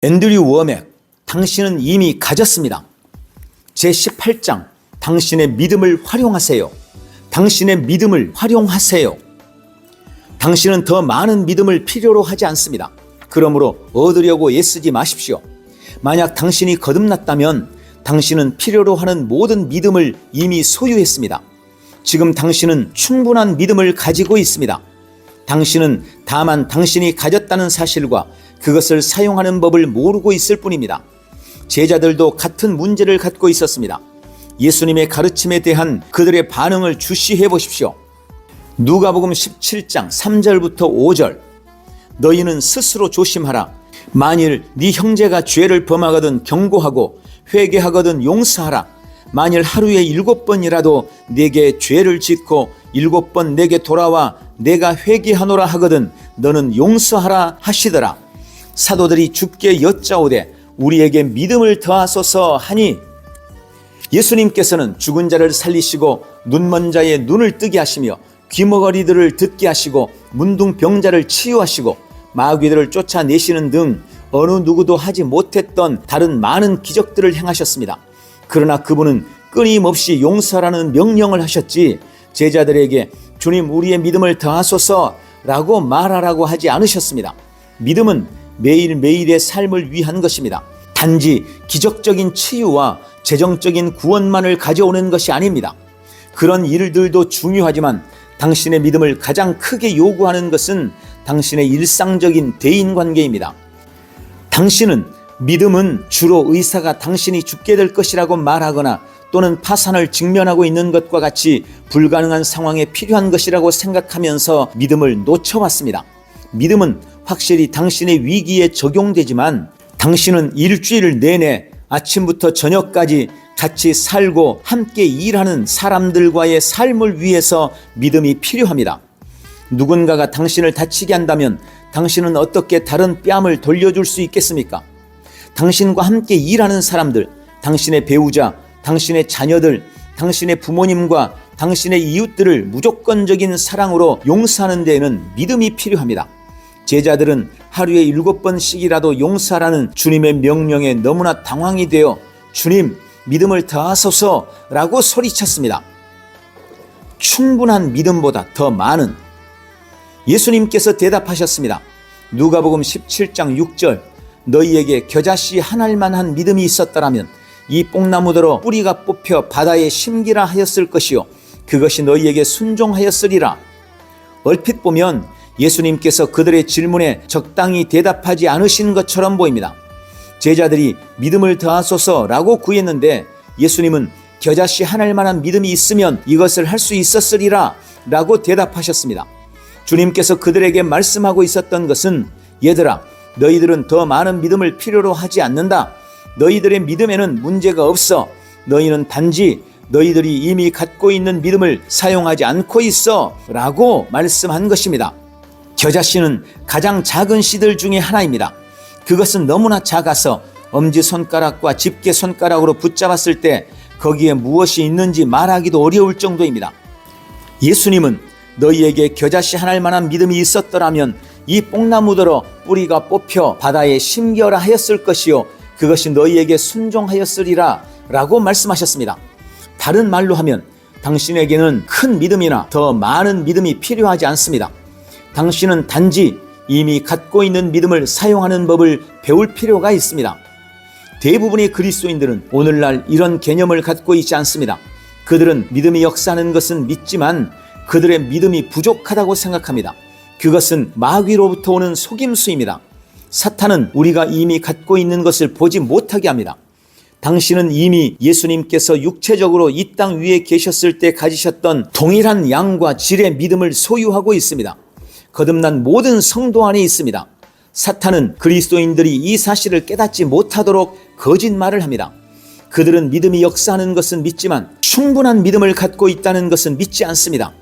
앤드류 워맥, 당신은 이미 가졌습니다. 제18장, 당신의 믿음을 활용하세요. 당신의 믿음을 활용하세요. 당신은 더 많은 믿음을 필요로 하지 않습니다. 그러므로 얻으려고 애쓰지 마십시오. 만약 당신이 거듭났다면 당신은 필요로 하는 모든 믿음을 이미 소유했습니다. 지금 당신은 충분한 믿음을 가지고 있습니다. 당신은 다만 당신이 가졌다는 사실과 그것을 사용하는 법을 모르고 있을 뿐입니다. 제자들도 같은 문제를 갖고 있었습니다. 예수님의 가르침에 대한 그들의 반응을 주시해 보십시오. 누가복음 17장 3절부터 5절. 너희는 스스로 조심하라. 만일 네 형제가 죄를 범하거든 경고하고 회개하거든 용서하라. 만일 하루에 7번이라도 내게 죄를 짓고 7번 내게 돌아와 내가 회개하노라 하거든 너는 용서하라 하시더라. 사도들이 주께 여짜오되 우리에게 믿음을 더하소서 하니, 예수님께서는 죽은 자를 살리시고 눈먼 자의 눈을 뜨게 하시며 귀머거리들을 듣게 하시고 문둥병자를 치유하시고 마귀들을 쫓아내시는 등 어느 누구도 하지 못했던 다른 많은 기적들을 행하셨습니다. 그러나 그분은 끊임없이 용서라는 명령을 하셨지 제자들에게 주님 우리의 믿음을 더하소서라고 말하라고 하지 않으셨습니다. 믿음은 매일매일의 삶을 위한 것입니다. 단지 기적적인 치유와 재정적인 구원만을 가져오는 것이 아닙니다. 그런 일들도 중요하지만 당신의 믿음을 가장 크게 요구하는 것은 당신의 일상적인 대인관계입니다. 믿음은 주로 의사가 당신이 죽게 될 것이라고 말하거나 또는 파산을 직면하고 있는 것과 같이 불가능한 상황에 필요한 것이라고 생각하면서 믿음을 놓쳐왔습니다. 믿음은 확실히 당신의 위기에 적용되지만 당신은 일주일 내내 아침부터 저녁까지 같이 살고 함께 일하는 사람들과의 삶을 위해서 믿음이 필요합니다. 누군가가 당신을 다치게 한다면 당신은 어떻게 다른 뺨을 돌려줄 수 있겠습니까? 당신과 함께 일하는 사람들, 당신의 배우자, 당신의 자녀들, 당신의 부모님과 당신의 이웃들을 무조건적인 사랑으로 용서하는 데에는 믿음이 필요합니다. 제자들은 하루에 7번씩이라도 용서하라는 주님의 명령에 너무나 당황이 되어 주님, 믿음을 더하소서라고 소리쳤습니다. 충분한 믿음보다 더 많은. 예수님께서 대답하셨습니다. 누가복음 17장 6절. 너희에게 겨자씨 한 알만한 믿음이 있었더라면 이 뽕나무더러 뿌리가 뽑혀 바다에 심기라 하였을 것이요 그것이 너희에게 순종하였으리라. 얼핏 보면 예수님께서 그들의 질문에 적당히 대답하지 않으신 것처럼 보입니다. 제자들이 믿음을 더하소서라고 구했는데 예수님은 겨자씨 한 알만한 믿음이 있으면 이것을 할 수 있었으리라 라고 대답하셨습니다. 주님께서 그들에게 말씀하고 있었던 것은 얘들아, 너희들은 더 많은 믿음을 필요로 하지 않는다. 너희들의 믿음에는 문제가 없어. 너희는 단지 너희들이 이미 갖고 있는 믿음을 사용하지 않고 있어 라고 말씀한 것입니다. 겨자씨는 가장 작은 씨들 중에 하나입니다. 그것은 너무나 작아서 엄지손가락과 집게손가락으로 붙잡았을 때 거기에 무엇이 있는지 말하기도 어려울 정도입니다. 예수님은 너희에게 겨자씨 한 알만한 믿음이 있었더라면 이 뽕나무더러 뿌리가 뽑혀 바다에 심겨라 하였을 것이요 그것이 너희에게 순종하였으리라 라고 말씀하셨습니다. 다른 말로 하면 당신에게는 큰 믿음이나 더 많은 믿음이 필요하지 않습니다. 당신은 단지 이미 갖고 있는 믿음을 사용하는 법을 배울 필요가 있습니다. 대부분의 그리스도인들은 오늘날 이런 개념을 갖고 있지 않습니다. 그들은 믿음이 역사하는 것은 믿지만 그들의 믿음이 부족하다고 생각합니다. 그것은 마귀로부터 오는 속임수입니다. 사탄은 우리가 이미 갖고 있는 것을 보지 못하게 합니다. 당신은 이미 예수님께서 육체적으로 이 땅 위에 계셨을 때 가지셨던 동일한 양과 질의 믿음을 소유하고 있습니다. 거듭난 모든 성도 안에 있습니다. 사탄은 그리스도인들이 이 사실을 깨닫지 못하도록 거짓말을 합니다. 그들은 믿음이 역사하는 것은 믿지만 충분한 믿음을 갖고 있다는 것은 믿지 않습니다.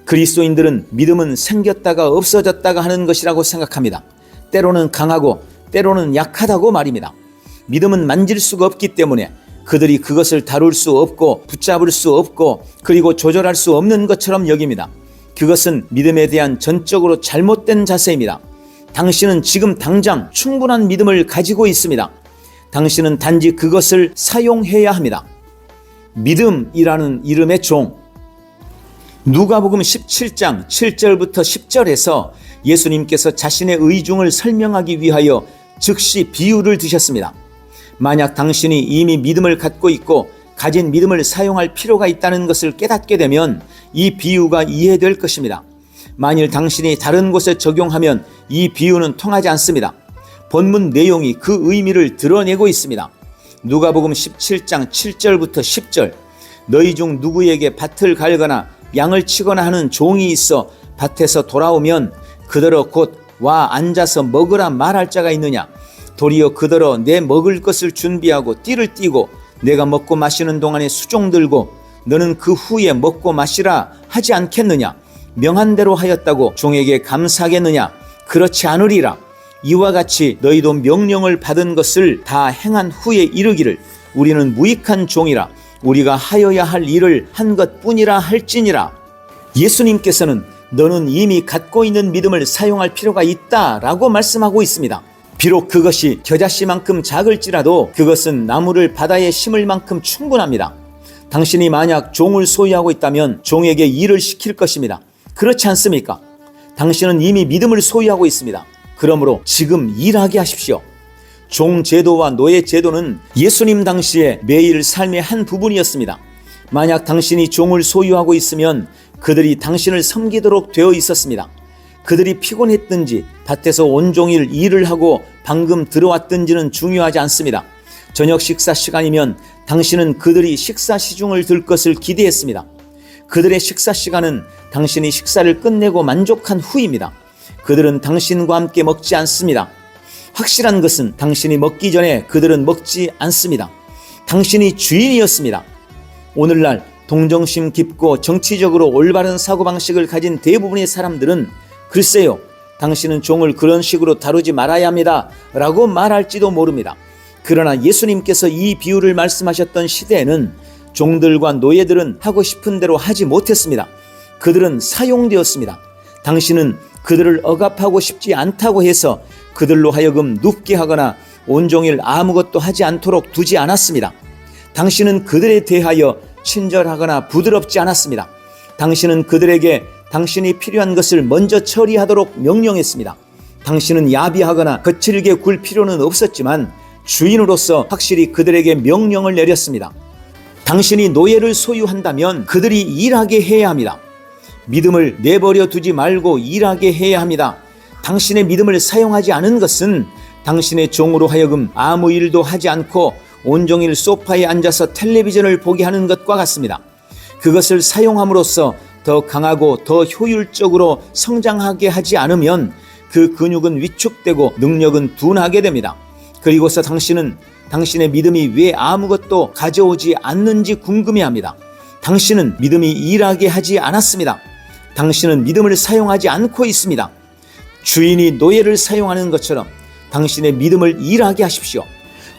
그리스도인들은 믿음은 생겼다가 없어졌다가 하는 것이라고 생각합니다. 때로는 강하고 때로는 약하다고 말입니다. 믿음은 만질 수가 없기 때문에 그들이 그것을 다룰 수 없고 붙잡을 수 없고 그리고 조절할 수 없는 것처럼 여깁니다. 그것은 믿음에 대한 전적으로 잘못된 자세입니다. 당신은 지금 당장 충분한 믿음을 가지고 있습니다. 당신은 단지 그것을 사용해야 합니다. 믿음이라는 이름의 종. 누가복음 17장 7절부터 10절에서 예수님께서 자신의 의중을 설명하기 위하여 즉시 비유를 드셨습니다. 만약 당신이 이미 믿음을 갖고 있고 가진 믿음을 사용할 필요가 있다는 것을 깨닫게 되면 이 비유가 이해될 것입니다. 만일 당신이 다른 곳에 적용하면 이 비유는 통하지 않습니다. 본문 내용이 그 의미를 드러내고 있습니다. 누가복음 17장 7절부터 10절. 너희 중 누구에게 밭을 갈거나 양을 치거나 하는 종이 있어 밭에서 돌아오면 그더러 곧 와 앉아서 먹으라 말할 자가 있느냐? 도리어 그더러 내 먹을 것을 준비하고 띠를 띠고 내가 먹고 마시는 동안에 수종 들고 너는 그 후에 먹고 마시라 하지 않겠느냐? 명한 대로 하였다고 종에게 감사하겠느냐? 그렇지 않으리라. 이와 같이 너희도 명령을 받은 것을 다 행한 후에 이르기를 우리는 무익한 종이라 우리가 하여야 할 일을 한 것뿐이라 할지니라. 예수님께서는 너는 이미 갖고 있는 믿음을 사용할 필요가 있다라고 말씀하고 있습니다. 비록 그것이 겨자씨만큼 작을지라도 그것은 나무를 바다에 심을 만큼 충분합니다. 당신이 만약 종을 소유하고 있다면 종에게 일을 시킬 것입니다. 그렇지 않습니까? 당신은 이미 믿음을 소유하고 있습니다. 그러므로 지금 일하게 하십시오. 종 제도와 노예 제도는 예수님 당시에 매일 삶의 한 부분이었습니다. 만약 당신이 종을 소유하고 있으면 그들이 당신을 섬기도록 되어 있었습니다. 그들이 피곤했든지 밭에서 온종일 일을 하고 방금 들어왔든지는 중요하지 않습니다. 저녁 식사 시간이면 당신은 그들이 식사 시중을 들 것을 기대했습니다. 그들의 식사 시간은 당신이 식사를 끝내고 만족한 후입니다. 그들은 당신과 함께 먹지 않습니다. 확실한 것은 당신이 먹기 전에 그들은 먹지 않습니다. 당신이 주인이었습니다. 오늘날 동정심 깊고 정치적으로 올바른 사고방식을 가진 대부분의 사람들은 글쎄요, 당신은 종을 그런 식으로 다루지 말아야 합니다 라고 말할지도 모릅니다. 그러나 예수님께서 이 비유를 말씀하셨던 시대에는 종들과 노예들은 하고 싶은 대로 하지 못했습니다. 그들은 사용되었습니다. 당신은 그들을 억압하고 싶지 않다고 해서 그들로 하여금 눕게 하거나 온종일 아무것도 하지 않도록 두지 않았습니다. 당신은 그들에 대하여 친절하거나 부드럽지 않았습니다. 당신은 그들에게 당신이 필요한 것을 먼저 처리하도록 명령했습니다. 당신은 야비하거나 거칠게 굴 필요는 없었지만 주인으로서 확실히 그들에게 명령을 내렸습니다. 당신이 노예를 소유한다면 그들이 일하게 해야 합니다. 믿음을 내버려 두지 말고 일하게 해야 합니다. 당신의 믿음을 사용하지 않은 것은 당신의 종으로 하여금 아무 일도 하지 않고 온종일 소파에 앉아서 텔레비전을 보게 하는 것과 같습니다. 그것을 사용함으로써 더 강하고 더 효율적으로 성장하게 하지 않으면 그 근육은 위축되고 능력은 둔하게 됩니다. 그리고서 당신은 당신의 믿음이 왜 아무것도 가져오지 않는지 궁금해합니다. 당신은 믿음이 일하게 하지 않았습니다. 당신은 믿음을 사용하지 않고 있습니다. 주인이 노예를 사용하는 것처럼 당신의 믿음을 일하게 하십시오.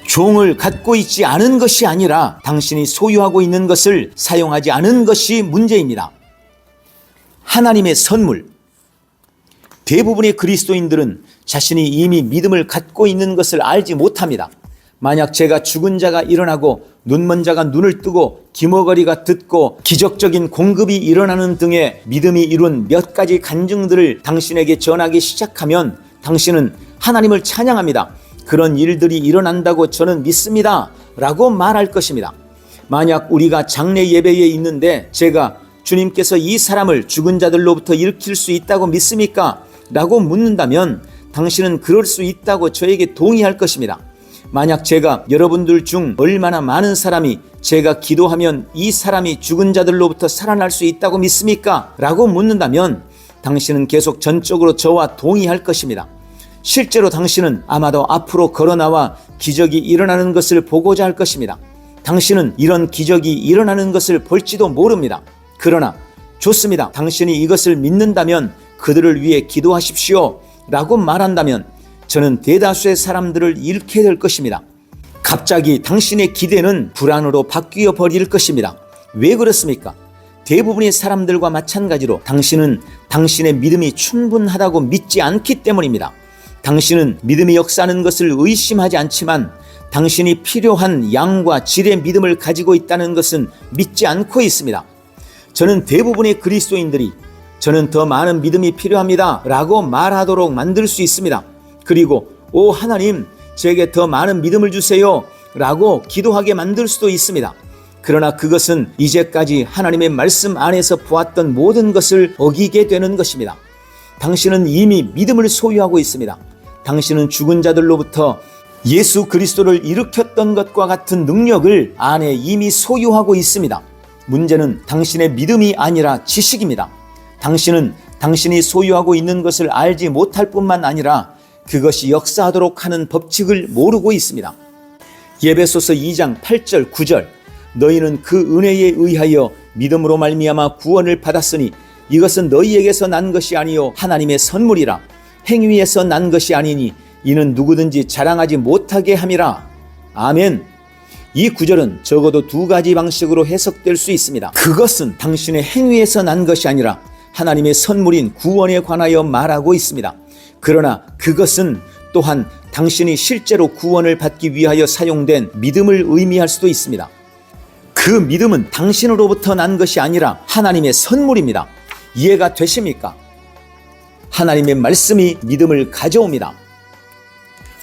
종을 갖고 있지 않은 것이 아니라 당신이 소유하고 있는 것을 사용하지 않은 것이 문제입니다. 하나님의 선물. 대부분의 그리스도인들은 자신이 이미 믿음을 갖고 있는 것을 알지 못합니다. 만약 제가 죽은 자가 일어나고 눈먼 자가 눈을 뜨고 기머거리가 듣고 기적적인 공급이 일어나는 등의 믿음이 이룬 몇 가지 간증들을 당신에게 전하기 시작하면 당신은 하나님을 찬양합니다. 그런 일들이 일어난다고 저는 믿습니다 라고 말할 것입니다. 만약 우리가 장례 예배에 있는데 제가 주님께서 이 사람을 죽은 자들로부터 일으킬 수 있다고 믿습니까? 라고 묻는다면 당신은 그럴 수 있다고 저에게 동의할 것입니다. 만약 제가 여러분들 중 얼마나 많은 사람이 제가 기도하면 이 사람이 죽은 자들로부터 살아날 수 있다고 믿습니까? 라고 묻는다면 당신은 계속 전적으로 저와 동의할 것입니다. 실제로 당신은 아마도 앞으로 걸어나와 기적이 일어나는 것을 보고자 할 것입니다. 당신은 이런 기적이 일어나는 것을 볼지도 모릅니다. 그러나 좋습니다. 당신이 이것을 믿는다면 그들을 위해 기도하십시오 라고 말한다면 저는 대다수의 사람들을 잃게 될 것입니다. 갑자기 당신의 기대는 불안으로 바뀌어 버릴 것입니다. 왜 그렇습니까? 대부분의 사람들과 마찬가지로 당신은 당신의 믿음이 충분하다고 믿지 않기 때문입니다. 당신은 믿음이 역사하는 것을 의심하지 않지만 당신이 필요한 양과 질의 믿음을 가지고 있다는 것은 믿지 않고 있습니다. 저는 대부분의 그리스도인들이 저는 더 많은 믿음이 필요합니다 라고 말하도록 만들 수 있습니다. 그리고 오 하나님, 저에게 더 많은 믿음을 주세요 라고 기도하게 만들 수도 있습니다. 그러나 그것은 이제까지 하나님의 말씀 안에서 보았던 모든 것을 어기게 되는 것입니다. 당신은 이미 믿음을 소유하고 있습니다. 당신은 죽은 자들로부터 예수 그리스도를 일으켰던 것과 같은 능력을 안에 이미 소유하고 있습니다. 문제는 당신의 믿음이 아니라 지식입니다. 당신은 당신이 소유하고 있는 것을 알지 못할 뿐만 아니라 그것이 역사하도록 하는 법칙을 모르고 있습니다. 에베소서 2장 8절 9절 너희는 그 은혜에 의하여 믿음으로 말미암아 구원을 받았으니 이것은 너희에게서 난 것이 아니요 하나님의 선물이라. 행위에서 난 것이 아니니 이는 누구든지 자랑하지 못하게 함이라. 아멘. 이 구절은 적어도 두 가지 방식으로 해석될 수 있습니다. 그것은 당신의 행위에서 난 것이 아니라 하나님의 선물인 구원에 관하여 말하고 있습니다. 그러나 그것은 또한 당신이 실제로 구원을 받기 위하여 사용된 믿음을 의미할 수도 있습니다. 그 믿음은 당신으로부터 난 것이 아니라 하나님의 선물입니다. 이해가 되십니까? 하나님의 말씀이 믿음을 가져옵니다.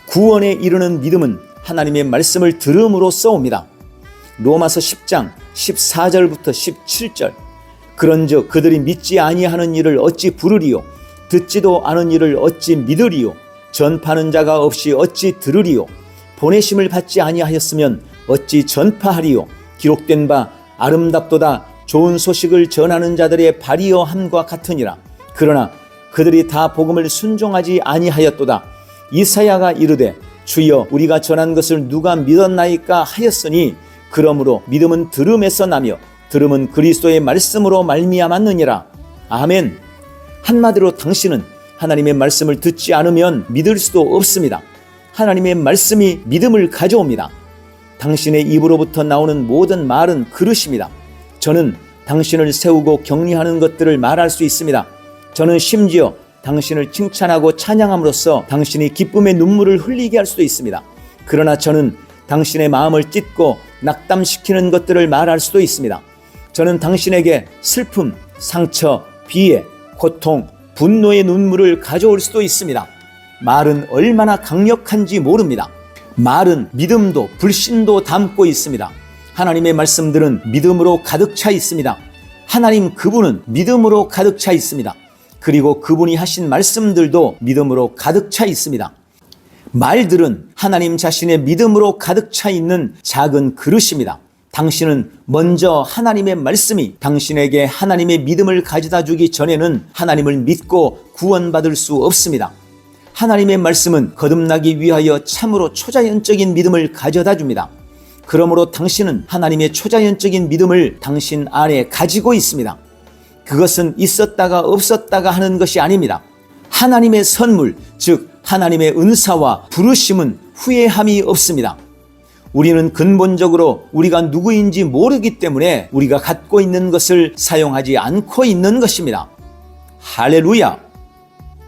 구원에 이르는 믿음은 하나님의 말씀을 들음으로써 옵니다. 로마서 10장 14절부터 17절 그런즉 그들이 믿지 아니하는 일을 어찌 부르리요 듣지도 않은 일을 어찌 믿으리요 전파하는 자가 없이 어찌 들으리요 보내심을 받지 아니하였으면 어찌 전파하리요 기록된 바 아름답도다 좋은 소식을 전하는 자들의 발이여 함과 같으니라. 그러나 그들이 다 복음을 순종하지 아니하였도다. 이사야가 이르되 주여 우리가 전한 것을 누가 믿었나이까 하였으니 그러므로 믿음은 들음에서 나며 들음은 그리스도의 말씀으로 말미암았느니라. 아멘. 한마디로 당신은 하나님의 말씀을 듣지 않으면 믿을 수도 없습니다. 하나님의 말씀이 믿음을 가져옵니다. 당신의 입으로부터 나오는 모든 말은 그릇입니다. 저는 당신을 세우고 격려하는 것들을 말할 수 있습니다. 저는 심지어 당신을 칭찬하고 찬양함으로써 당신이 기쁨의 눈물을 흘리게 할 수도 있습니다. 그러나 저는 당신의 마음을 찢고 낙담시키는 것들을 말할 수도 있습니다. 저는 당신에게 슬픔, 상처, 비애, 고통, 분노의 눈물을 가져올 수도 있습니다. 말은 얼마나 강력한지 모릅니다. 말은 믿음도 불신도 담고 있습니다. 하나님의 말씀들은 믿음으로 가득 차 있습니다. 하나님 그분은 믿음으로 가득 차 있습니다. 그리고 그분이 하신 말씀들도 믿음으로 가득 차 있습니다. 말들은 하나님 자신의 믿음으로 가득 차 있는 작은 그릇입니다. 당신은 먼저 하나님의 말씀이 당신에게 하나님의 믿음을 가져다 주기 전에는 하나님을 믿고 구원받을 수 없습니다. 하나님의 말씀은 거듭나기 위하여 참으로 초자연적인 믿음을 가져다 줍니다. 그러므로 당신은 하나님의 초자연적인 믿음을 당신 안에 가지고 있습니다. 그것은 있었다가 없었다가 하는 것이 아닙니다. 하나님의 선물, 즉 하나님의 은사와 부르심은 후회함이 없습니다. 우리는 근본적으로 우리가 누구인지 모르기 때문에 우리가 갖고 있는 것을 사용하지 않고 있는 것입니다. 할렐루야!